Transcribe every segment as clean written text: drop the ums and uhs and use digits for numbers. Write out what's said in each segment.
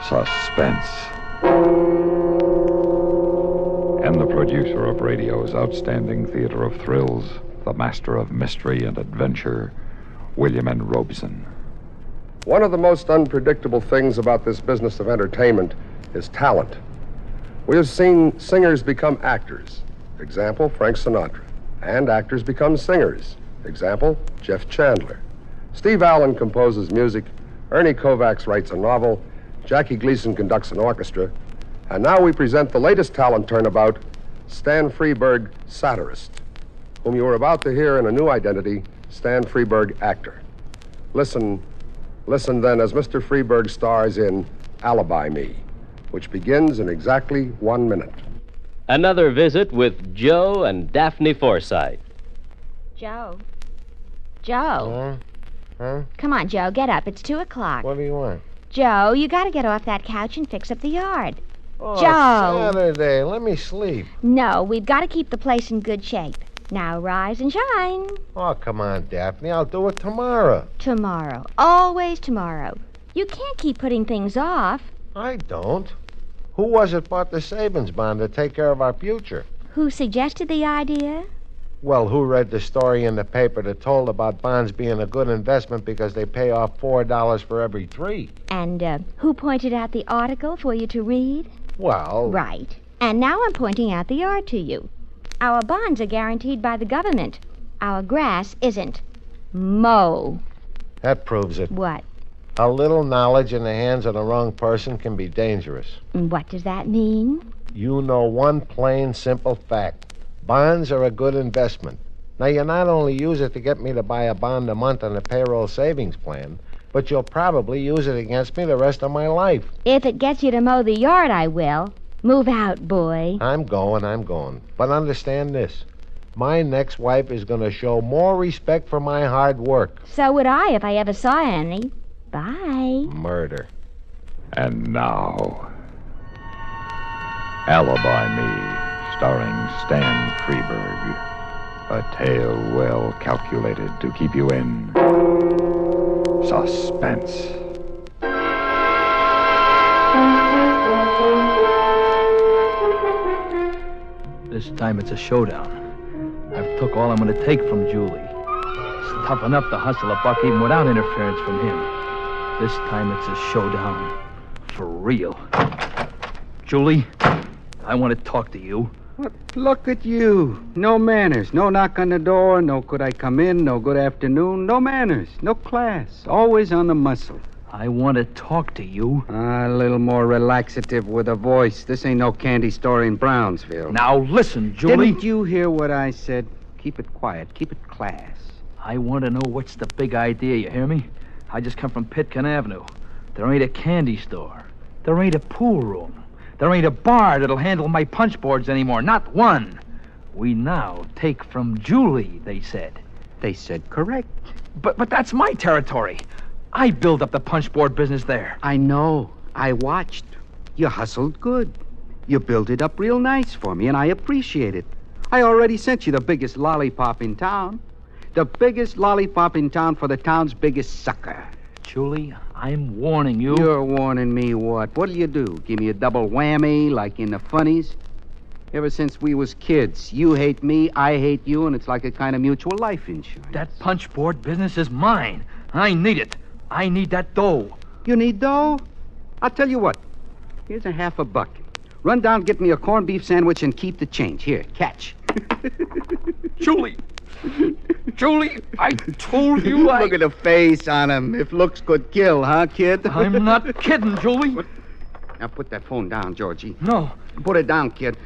Suspense. And the producer of radio's outstanding theater of thrills, the master of mystery and adventure, William N. Robeson. One of the most unpredictable things about this business of entertainment is talent. We have seen singers become actors. Example, Frank Sinatra. And actors become singers. Example, Jeff Chandler. Steve Allen composes music. Ernie Kovacs writes a novel. Jackie Gleason conducts an orchestra. And now we present the latest talent turnabout, Stan Freberg, satirist, whom you are about to hear in a new identity, Stan Freberg, actor. Listen then as Mr. Freberg stars in Alibi Me, which begins in exactly 1 minute. Another visit with Joe and Daphne Forsythe. Joe. Huh? Come on, Joe, get up. It's 2 o'clock. What do you want? Joe, you gotta get off that couch and fix up the yard. Oh, Joe! Saturday. Let me sleep. No, we've got to keep the place in good shape. Now rise and shine. Oh, come on, Daphne. I'll do it tomorrow. Tomorrow. Always tomorrow. You can't keep putting things off. I don't. Who was it bought the savings bond to take care of our future? Who suggested the idea? Well, who read the story in the paper that told about bonds being a good investment because they pay off $4 for every 3? And who pointed out the article for you to read? Well... Right. And now I'm pointing out the yard to you. Our bonds are guaranteed by the government. Our grass isn't. Mow. That proves it. What? A little knowledge in the hands of the wrong person can be dangerous. What does that mean? You know one plain, simple fact. Bonds are a good investment. Now, you not only use it to get me to buy a bond a month on the payroll savings plan, but you'll probably use it against me the rest of my life. If it gets you to mow the yard, I will. Move out, boy. I'm going. But understand this. My next wife is going to show more respect for my hard work. So would I if I ever saw any. Bye. Murder. And now, Alibi Me, starring Stan Freberg. A tale well calculated to keep you in suspense. This time it's a showdown. I've took all I'm going to take from Julie. It's tough enough to hustle a buck even without interference from him. This time it's a showdown. For real. Julie, I want to talk to you. What? Look at you. No manners. No knock on the door. No could I come in. No good afternoon. No manners. No class. Always on the muscle. I want to talk to you. A little more relaxative with a voice. This ain't no candy store in Brownsville. Now listen, Julie. Didn't you hear what I said? Keep it quiet. Keep it class. I want to know what's the big idea, you hear me? I just come from Pitkin Avenue. There ain't a candy store. There ain't a pool room. There ain't a bar that'll handle my punch boards anymore. Not one. We now take from Julie, they said. They said correct. But that's my territory. I build up the punch board business there. I know. I watched. You hustled good. You built it up real nice for me, and I appreciate it. I already sent you the biggest lollipop in town. The biggest lollipop in town for the town's biggest sucker. Julie, I'm warning you. You're warning me what? What'll you do? Give me a double whammy like in the funnies? Ever since we was kids, you hate me, I hate you, and it's like a kind of mutual life insurance. That punch board business is mine. I need it. I need that dough. You need dough? I'll tell you what. Here's a $50. Run down, get me a corned beef sandwich, and keep the change. Here, catch. Julie, I told you Look at the face on him. If looks could kill, huh, kid? I'm not kidding, Julie. Now put that phone down, Georgie. No. Put it down, kid.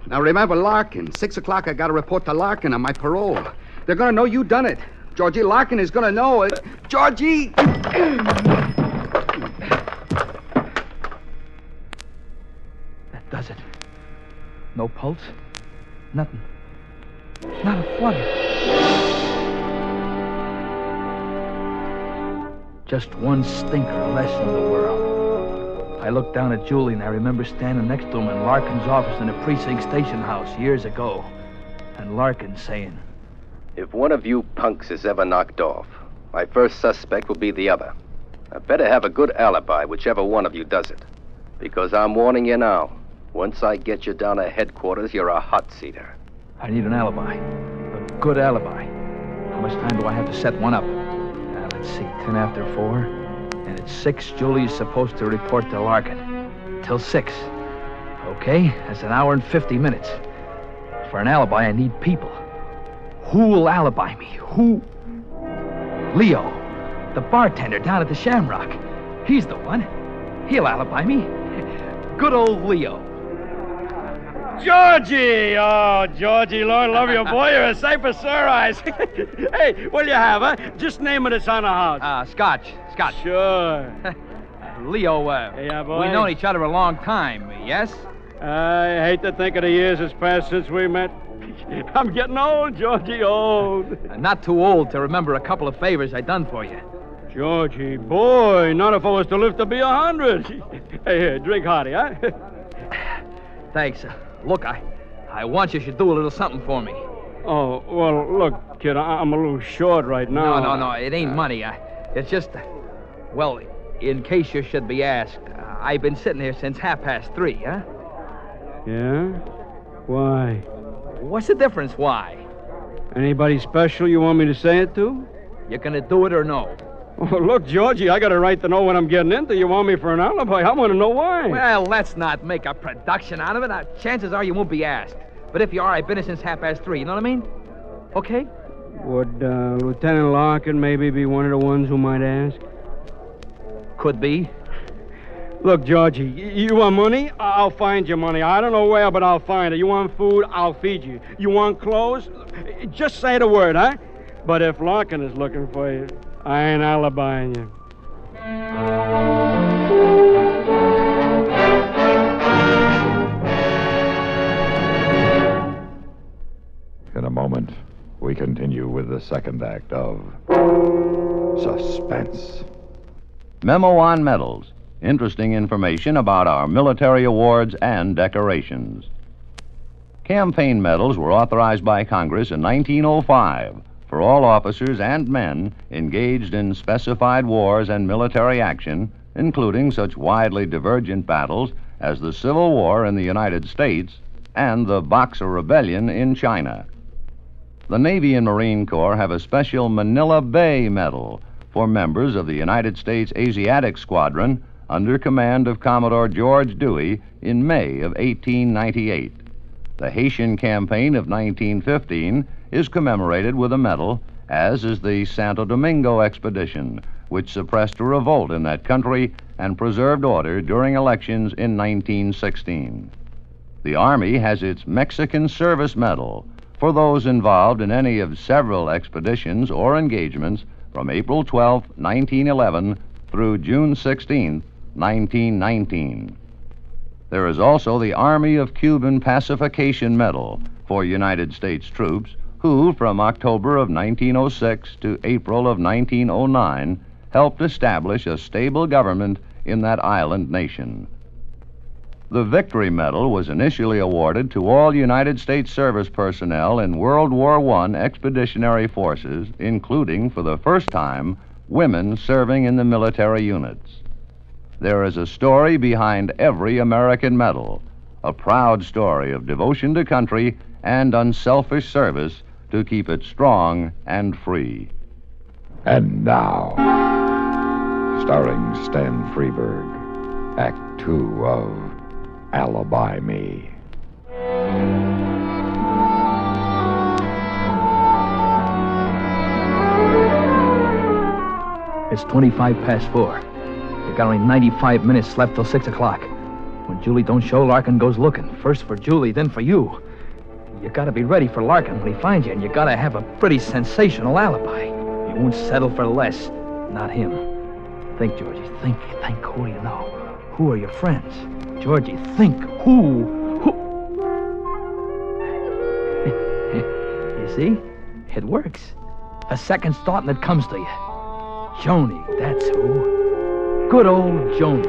Now remember Larkin. 6 o'clock, I got to report to Larkin on my parole. They're going to know you done it. Georgie, Larkin is going to know it. Georgie! That does it. No pulse. Nothing. Not a flutter. Just one stinker less in the world. I looked down at Julie and I remember standing next to him in Larkin's office in the precinct station house years ago. And Larkin saying, If one of you punks is ever knocked off, my first suspect will be the other. I better have a good alibi, whichever one of you does it. Because I'm warning you now. Once I get you down to headquarters, you're a hot seater. I need an alibi. A good alibi. How much time do I have to set one up? Let's see, 10 after 4. And at 6, Julie's supposed to report to Larkin. Till 6. Okay, that's an hour and 50 minutes. For an alibi, I need people. Who'll alibi me? Who? Leo, the bartender down at the Shamrock. He's the one. He'll alibi me. Good old Leo. Georgie! Oh, Georgie, Lord love you, boy. You're a sight for sore eyes. Hey, what'll you have, huh? Just name it, it's on the house. Scotch. Sure. Leo, yeah, boy. we've known each other a long time, yes? I hate to think of the years that's passed since we met. I'm getting old, Georgie, old. Not too old to remember a couple of favors I done for you. Georgie, boy, not if I was to live to be 100. Hey, here, drink hearty, huh? Thanks. Look, I want you should do a little something for me. Oh, well, look, kid, I'm a little short right now. No, it ain't money. It's just, well, in case you should be asked, I've been sitting here since 3:30, huh? Yeah? Why? What's the difference, why? Anybody special you want me to say it to? You gonna do it or no? Oh, look, Georgie, I got a right to know what I'm getting into. You want me for an alibi? I want to know why. Well, let's not make a production out of it. Chances are you won't be asked. But if you are, I've been here since 3:30. You know what I mean? Okay? Would Lieutenant Larkin maybe be one of the ones who might ask? Could be. Look, Georgie, you want money? I'll find you money. I don't know where, but I'll find it. You want food? I'll feed you. You want clothes? Just say the word, huh? But if Larkin is looking for you, I ain't alibying you. In a moment, we continue with the second act of Suspense. Memo on Medals. Interesting information about our military awards and decorations. Campaign medals were authorized by Congress in 1905 for all officers and men engaged in specified wars and military action, including such widely divergent battles as the Civil War in the United States and the Boxer Rebellion in China. The Navy and Marine Corps have a special Manila Bay Medal for members of the United States Asiatic Squadron under command of Commodore George Dewey in May of 1898. The Haitian Campaign of 1915 is commemorated with a medal, as is the Santo Domingo Expedition, which suppressed a revolt in that country and preserved order during elections in 1916. The Army has its Mexican Service Medal for those involved in any of several expeditions or engagements from April 12, 1911 through June 16, 1919. There is also the Army of Cuban Pacification Medal for United States troops who, from October of 1906 to April of 1909, helped establish a stable government in that island nation. The Victory Medal was initially awarded to all United States service personnel in World War I expeditionary forces, including, for the first time, women serving in the military units. There is a story behind every American medal, a proud story of devotion to country and unselfish service to keep it strong and free. And now, starring Stan Freberg, Act 2 of Alibi Me. It's 4:25. We got only 95 minutes left till 6 o'clock. When Julie don't show, Larkin goes looking. First for Julie, then for you. You gotta be ready for Larkin when he finds you, and you gotta have a pretty sensational alibi. You won't settle for less. Not him. Think, Georgie, think. Who do you know? Who are your friends? Georgie, think. Who? You see? It works. A second's thought and it comes to you. Joni, that's who. Good old Joni.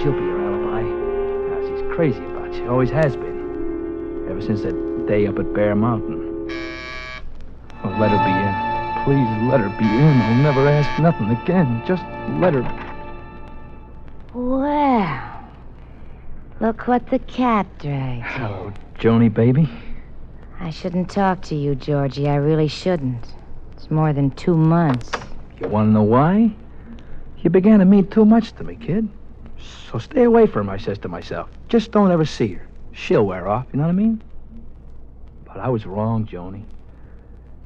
She'll be your alibi. Now, she's crazy about you. Always has been. Ever since that day up at Bear Mountain. Oh, let her be in. Please let her be in. I'll never ask nothing again. Just let her. Well, Look what the cat dragged. Hello, Joni, baby. I shouldn't talk to you, Georgie. I really shouldn't. It's more than 2 months. You want to know why? You began to mean too much to me, kid. So stay away from her, I says to myself. Just don't ever see her. She'll wear off, you know what I mean? But I was wrong, Joni.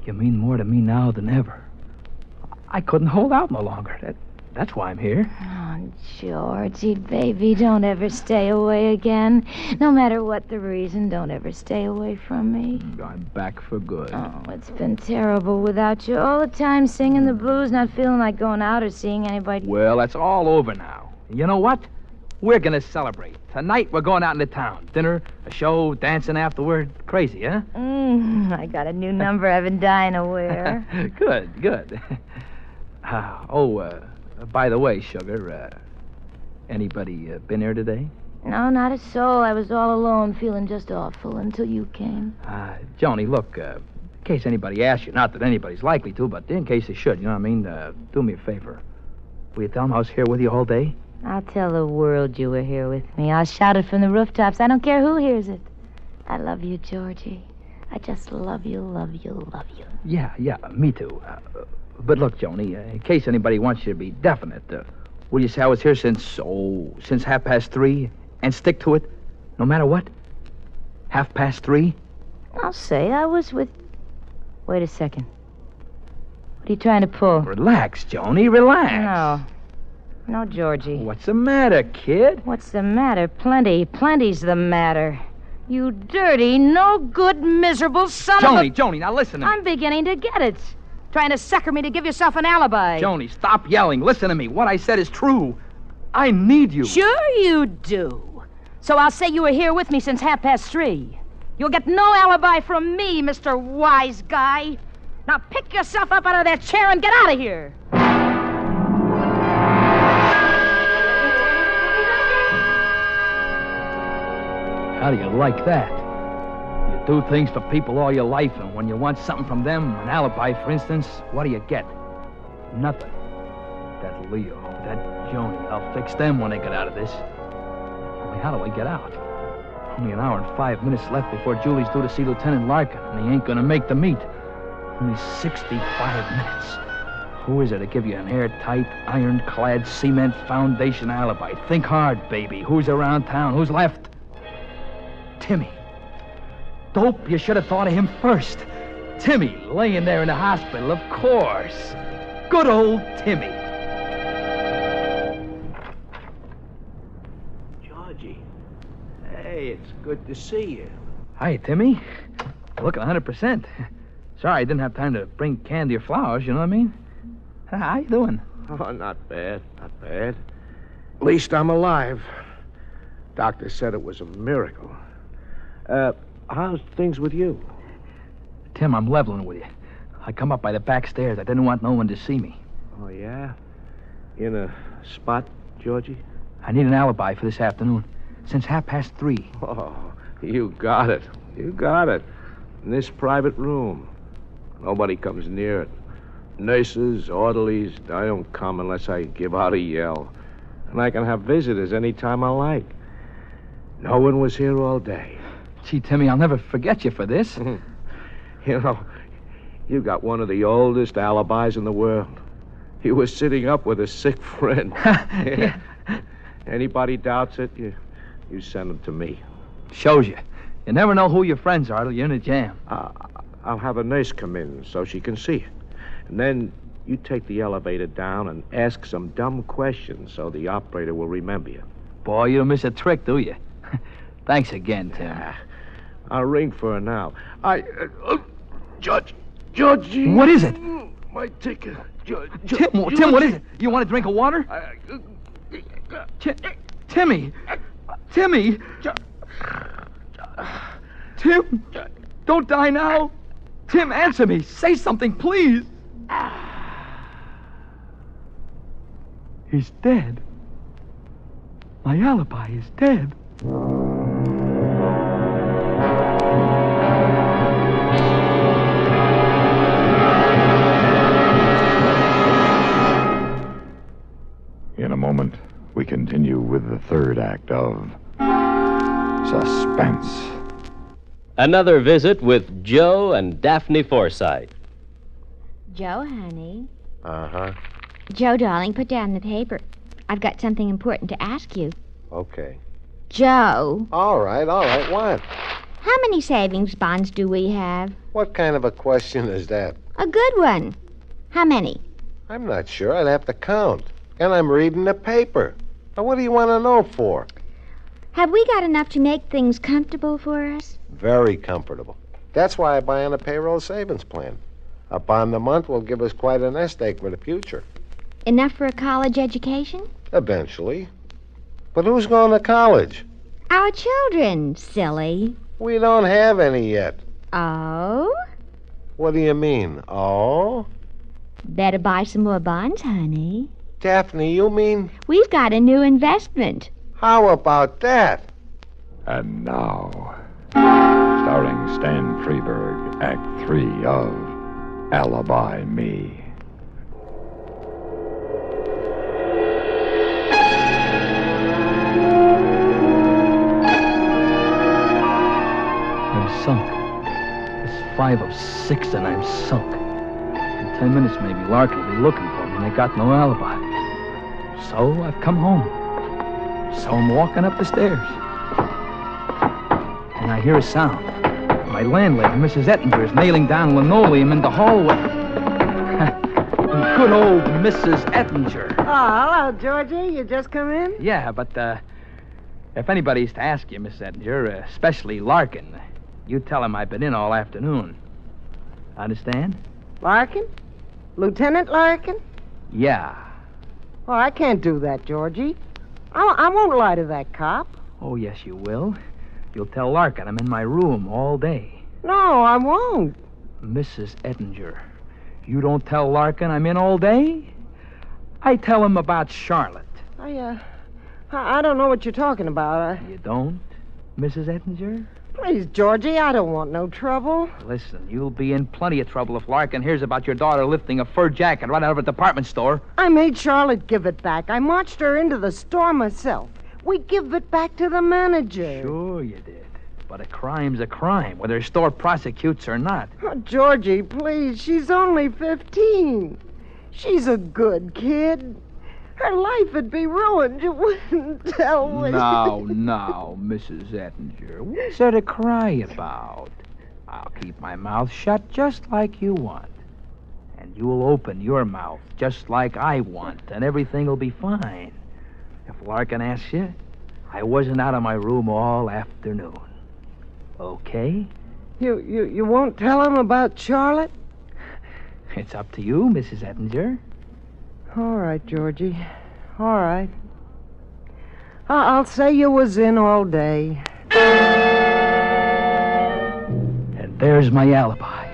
You mean more to me now than ever. I couldn't hold out no longer. That's why I'm here. Oh, Georgie, baby, don't ever stay away again. No matter what the reason, don't ever stay away from me. I'm back for good. Oh, it's been terrible without you. All the time singing the blues, not feeling like going out or seeing anybody. Well, that's all over now. You know what? We're going to celebrate. Tonight, we're going out into town. Dinner, a show, dancing afterward. Crazy, huh? I got a new number I've been dying to wear. Good. By the way, Sugar, anybody been here today? No, not a soul. I was all alone, feeling just awful until you came. Joni, look, in case anybody asks you, not that anybody's likely to, but in case they should, you know what I mean? Do me a favor. Will you tell them I was here with you all day? I'll tell the world you were here with me. I'll shout it from the rooftops. I don't care who hears it. I love you, Georgie. I just love you, love you, love you. Yeah, me too. But look, Joni, in case anybody wants you to be definite, will you say I was here since 3:30 and stick to it, no matter what? 3:30? I'll say I was with... Wait a second. What are you trying to pull? Relax, Joni, relax. No, Georgie. What's the matter, kid? What's the matter? Plenty's the matter. You dirty, no good, miserable son of a... Joni, now listen to me. I'm beginning to get it. Trying to sucker me to give yourself an alibi. Joni, stop yelling. Listen to me. What I said is true. I need you. Sure you do. So I'll say you were here with me since 3:30. You'll get no alibi from me, Mr. Wise Guy. Now pick yourself up out of that chair and get out of here. How do you like that? You do things for people all your life, and when you want something from them, an alibi, for instance, what do you get? Nothing. That Leo, that Joni, I'll fix them when they get out of this. Only how do I get out? Only an hour and 5 minutes left before Julie's due to see Lieutenant Larkin, and he ain't gonna make the meet. Only 65 minutes. Who is it to give you an airtight, ironclad, cement foundation alibi? Think hard, baby. Who's around town? Who's left? Timmy. Dope, you should have thought of him first. Timmy, laying there in the hospital, of course. Good old Timmy. Georgie. Hey, it's good to see you. Hi, Timmy. You're looking 100%. Sorry I didn't have time to bring candy or flowers, you know what I mean? How you doing? Oh, not bad. At least I'm alive. Doctor said it was a miracle. How's things with you? Tim, I'm leveling with you. I come up by the back stairs. I didn't want no one to see me. Oh, yeah? In a spot, Georgie? I need an alibi for this afternoon. Since 3:30. Oh, you got it. In this private room. Nobody comes near it. Nurses, orderlies, I don't come unless I give out a yell. And I can have visitors any time I like. No one was here all day. Gee, Timmy, I'll never forget you for this. You know, you got one of the oldest alibis in the world. You were sitting up with a sick friend. Yeah. Anybody doubts it, you send them to me. Shows you. You never know who your friends are till you're in a jam. I'll have a nurse come in so she can see it. And then you take the elevator down and ask some dumb questions so the operator will remember you. Boy, you don't miss a trick, do you? Thanks again, Tim. I'll ring for her now. Georgie. What is it? My ticket. Tim, what is it? You want a drink of water? Timmy. Tim, don't die now. Tim, answer me. Say something, please. He's dead. My alibi is dead. In a moment, we continue with the third act of Suspense. Another visit with Joe and Daphne Forsythe. Joe, honey. Uh-huh. Joe, darling, put down the paper. I've got something important to ask you. Okay. Joe. All right. What? How many savings bonds do we have? What kind of a question is that? A good one. How many? I'm not sure. I'd have to count. And I'm reading the paper. Now, what do you want to know for? Have we got enough to make things comfortable for us? Very comfortable. That's why I buy on a payroll savings plan. A bond a month will give us quite a nest egg for the future. Enough for a college education? Eventually. But who's going to college? Our children, silly. We don't have any yet. Oh? What do you mean, oh? Better buy some more bonds, honey. Daphne, you mean? We've got a new investment. How about that? And now, starring Stan Freberg, Act 3 of Alibi Me. I'm sunk. It's 5 of 6 and I'm sunk. In 10 minutes maybe Larkin will be looking for me and I got no alibi. So I've come home. So I'm walking up the stairs. And I hear a sound. My landlady, Mrs. Ettinger, is nailing down linoleum in the hallway. Good old Mrs. Ettinger. Oh, hello, Georgie. You just come in? Yeah, but if anybody's to ask you, Miss Ettinger, especially Larkin, you tell him I've been in all afternoon. Understand? Larkin? Lieutenant Larkin? Yeah. Oh, I can't do that, Georgie. I won't lie to that cop. Oh, yes, you will. You'll tell Larkin I'm in my room all day. No, I won't. Mrs. Ettinger, you don't tell Larkin I'm in all day? I tell him about Charlotte. I don't know what you're talking about. You don't, Mrs. Ettinger? Please, Georgie, I don't want no trouble. Listen, you'll be in plenty of trouble if Larkin hears about your daughter lifting a fur jacket right out of a department store. I made Charlotte give it back. I marched her into the store myself. We give it back to the manager. Sure you did. But a crime's a crime, whether a store prosecutes or not. Oh, Georgie, please, she's only 15. She's a good kid. Her life would be ruined. You wouldn't tell me. Now, Mrs. Ettinger, what's there to cry about? I'll keep my mouth shut just like you want. And you'll open your mouth just like I want, and everything will be fine. If Larkin asks you, I wasn't out of my room all afternoon. Okay? You won't tell him about Charlotte? It's up to you, Mrs. Ettinger. All right, Georgie. All right. I'll say you was in all day. And there's my alibi.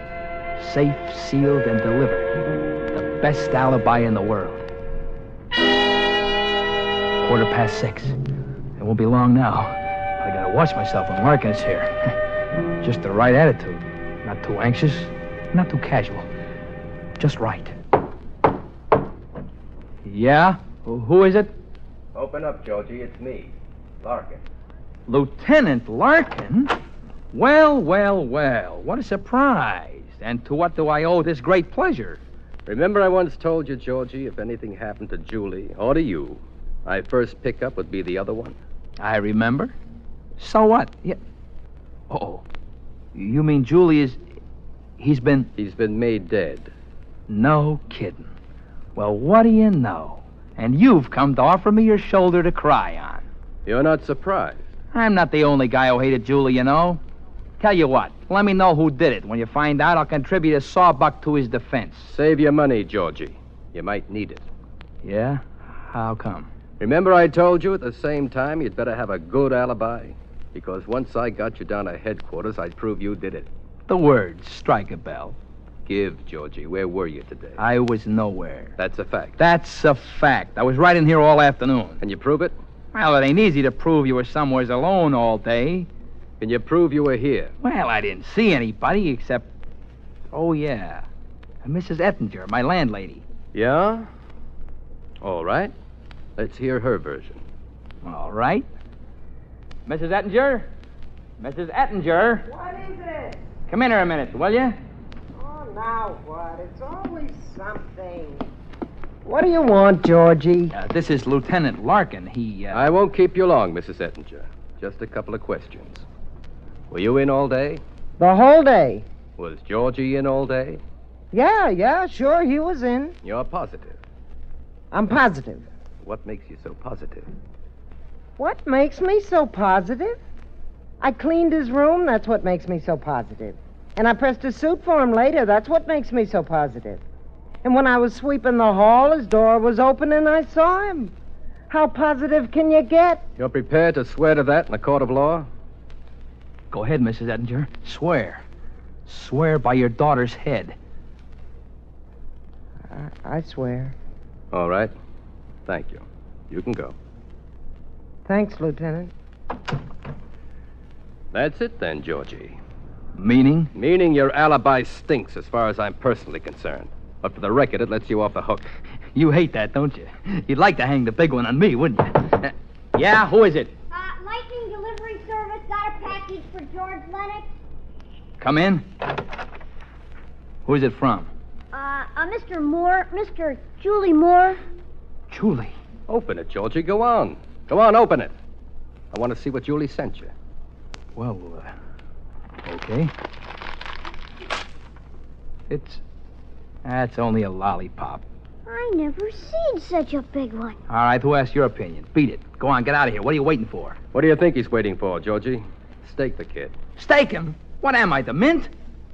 Safe, sealed, and delivered. The best alibi in the world. 6:15. It won't be long now. I gotta watch myself when Larkin is here. Just the right attitude. Not too anxious, not too casual. Just right. Yeah? Who is it? Open up, Georgie. It's me, Larkin. Lieutenant Larkin? Well. What a surprise. And to what do I owe this great pleasure? Remember I once told you, Georgie, if anything happened to Julie or to you, my first pickup would be the other one? I remember. So what? Yeah. Uh-oh. You mean Julie is... He's been made dead. No kidding. Well, what do you know? And you've come to offer me your shoulder to cry on. You're not surprised. I'm not the only guy who hated Julie, you know. Tell you what, let me know who did it. When you find out, I'll contribute a sawbuck to his defense. Save your money, Georgie. You might need it. Yeah? How come? Remember I told you at the same time you'd better have a good alibi? Because once I got you down at headquarters, I'd prove you did it. The words strike a bell. Give, Georgie. Where were you today? I was nowhere. That's a fact. That's a fact. I was right in here all afternoon. Can you prove it? Well, it ain't easy to prove you were somewheres alone all day. Can you prove you were here? Well, I didn't see anybody except... Oh, yeah. Mrs. Ettinger, my landlady. Yeah? All right. Let's hear her version. All right. Mrs. Ettinger, Mrs. Ettinger. What is it? Come in here a minute, will you? Oh, now what? It's always something. What do you want, Georgie? This is Lieutenant Larkin. I won't keep you long, Mrs. Ettinger. Just a couple of questions. Were you in all day? The whole day. Was Georgie in all day? Yeah, sure, he was in. You're positive. I'm positive. What makes you so positive? What makes me so positive? I cleaned his room, that's what makes me so positive. And I pressed his suit for him later, that's what makes me so positive. And when I was sweeping the hall, his door was open and I saw him. How positive can you get? You're prepared to swear to that in a court of law? Go ahead, Mrs. Ettinger. Swear. Swear by your daughter's head. I swear. All right. Thank you. You can go. Thanks, Lieutenant. That's it then, Georgie. Meaning? Meaning your alibi stinks as far as I'm personally concerned. But for the record, it lets you off the hook. You hate that, don't you? You'd like to hang the big one on me, wouldn't you? Yeah, who is it? Lightning Delivery Service got a package for George Lennox. Come in. Who is it from? Mr. Moore, Mr. Julie Moore. Julie? Open it, Georgie. Go on. Go on, open it. I want to see what Julie sent you. Well, okay. That's only a lollipop. I never seen such a big one. All right, who asked your opinion? Beat it. Go on, get out of here. What are you waiting for? What do you think he's waiting for, Georgie? Stake the kid. Stake him? What am I, the mint?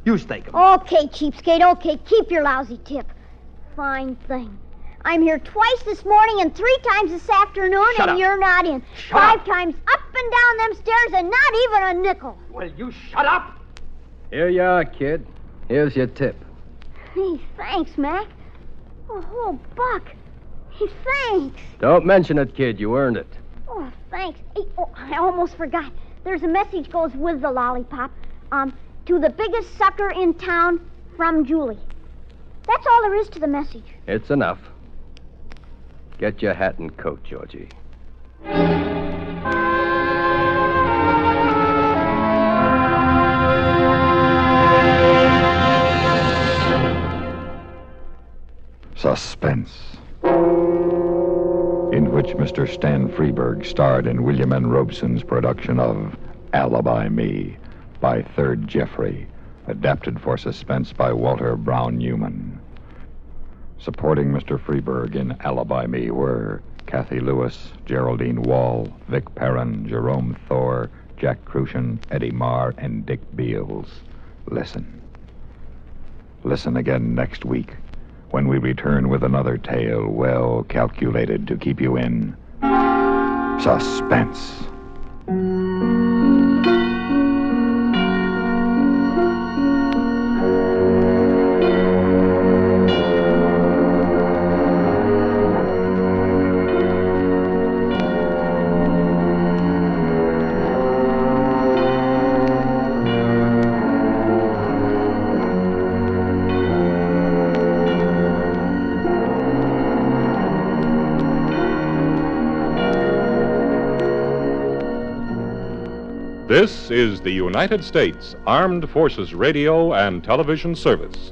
You stake him. Okay, cheapskate, okay. Keep your lousy tip. Fine thing. I'm here twice this morning and 3 times this afternoon, Shut and up. you're not in. Shut 5 up. times up and down them stairs and not even a nickel. Will you shut up? Here you are, kid. Here's your tip. Hey, thanks, Mac. A whole buck. Hey, thanks. Don't mention it, kid. You earned it. Oh, thanks. Hey, I almost forgot. There's a message goes with the lollipop. To the biggest sucker in town, from Julie. That's all there is to the message. It's enough. Get your hat and coat, Georgie. Suspense, in which Mr. Stan Freeberg starred in William N. Robeson's production of Alibi Me by Third Jeffrey, adapted for Suspense by Walter Brown Newman. Supporting Mr. Freeberg in Alibi Me were Kathy Lewis, Geraldine Wall, Vic Perrin, Jerome Thor, Jack Crucian, Eddie Marr, and Dick Beals. Listen. Listen again next week when we return with another tale well calculated to keep you in suspense. This is the United States Armed Forces Radio and Television Service.